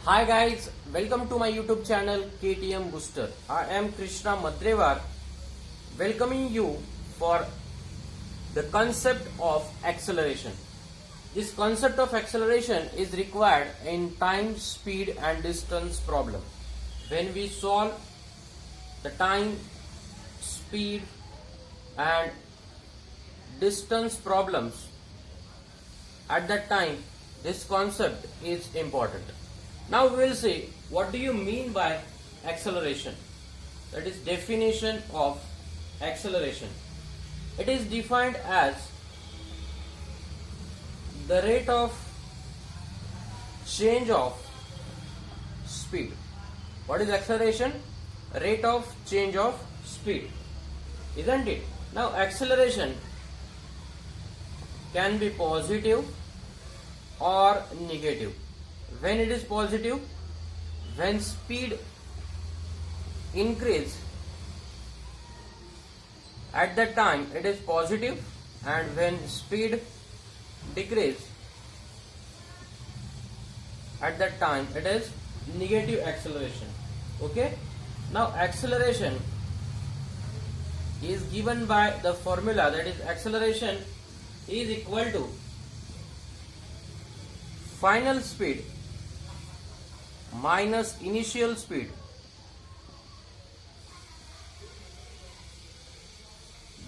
Hi guys, welcome to my YouTube channel KTM Booster. I am Krishna Madrewar welcoming you for the concept of acceleration. This concept of acceleration is required in time, speed and distance problem. When we solve the time, speed and distance problems, at that time this concept is important. Now we will see what do you mean by acceleration. That is definition of acceleration. It is defined as the rate of change of speed. What is acceleration? Rate of change of speed, isn't it? Now acceleration can be positive or negative. When it is positive, when speed increase, at that time it is positive, and when speed decrease, at that time it is negative acceleration. Okay, now acceleration is given by the formula, that is acceleration is equal to final speed minus initial speed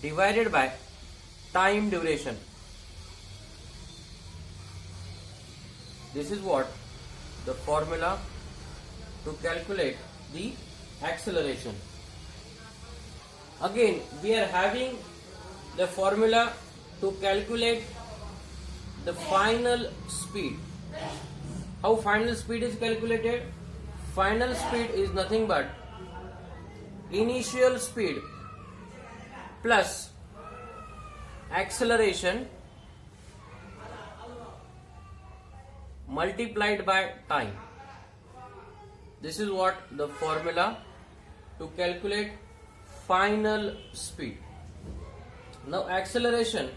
divided by time duration. This is what the formula to calculate the acceleration. Again, we are having the formula to calculate the final speed. How final speed is calculated? Final speed is nothing but initial speed plus acceleration multiplied by time. This is what the formula to calculate final speed. Now acceleration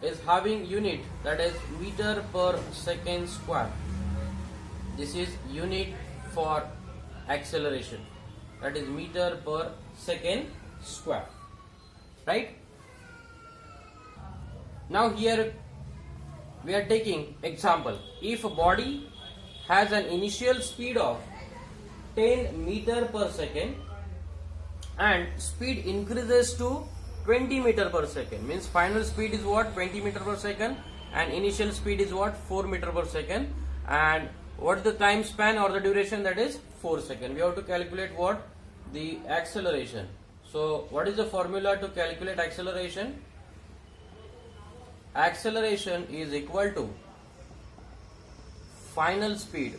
is having unit, that is meter per second square. This is unit for acceleration, that is meter per second square, right? Now here we are taking example. If a body has an initial speed of 10 meter per second and speed increases to 20 meter per second, means final speed is what? 20 meter per second, and initial speed is what? 4 meter per second, and what is the time span or the duration? That is 4 seconds. We have to calculate what? The acceleration. So what is the formula to calculate acceleration? Acceleration is equal to final speed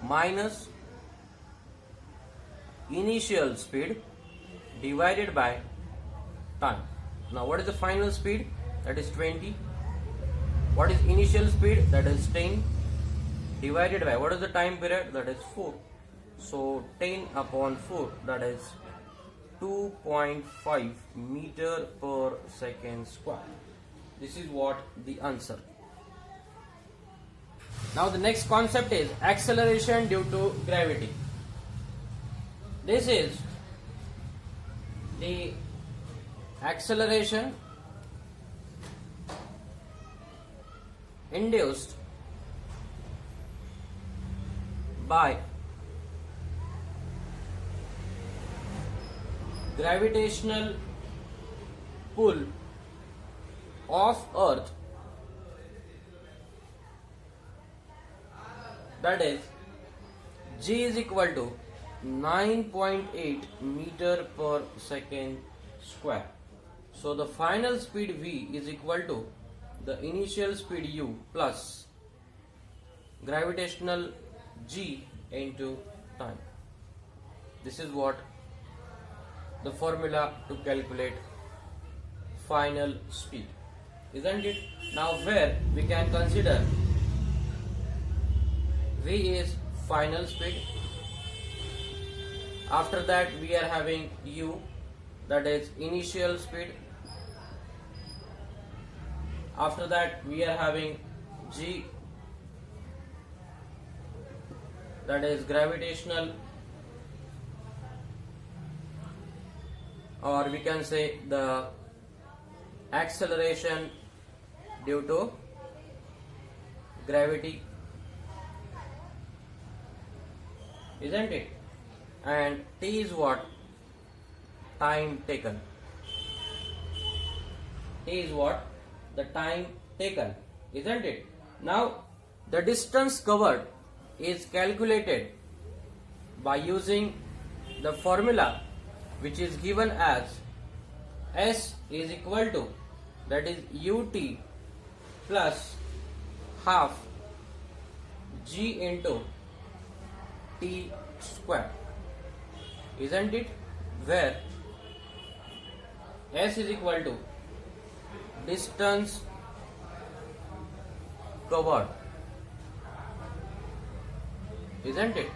minus initial speed divided by time. Now what is the final speed? That is 20. What is initial speed? That is 10 divided by what is the time period? That is 4. So 10 upon 4, that is 2.5 meter per second square. This is what the answer. Now the next concept is acceleration due to gravity. This is the acceleration induced by gravitational pull of Earth, that is G is equal to 9.8 meter per second square. So the final speed V is equal to the initial speed U plus gravitational G into time. This is what the formula to calculate final speed, isn't it? Now where we can consider V is final speed. After that we are having U, that is initial speed. After that we are having G, that is gravitational, or we can say the acceleration due to gravity, isn't it? And t is what? Time taken. T is what? The time taken, isn't it? Now the distance covered is calculated by using the formula which is given as S is equal to, that is ut plus half g into t square, isn't it? Where S is equal to distance covered, isn't it?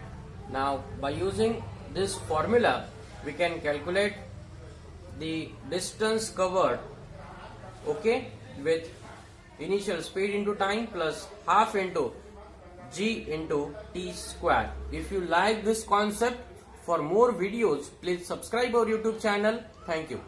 Now by using this formula we can calculate the distance covered, okay, with initial speed into time plus half into g into t square. If you like this concept, for more videos please subscribe our YouTube channel. Thank you.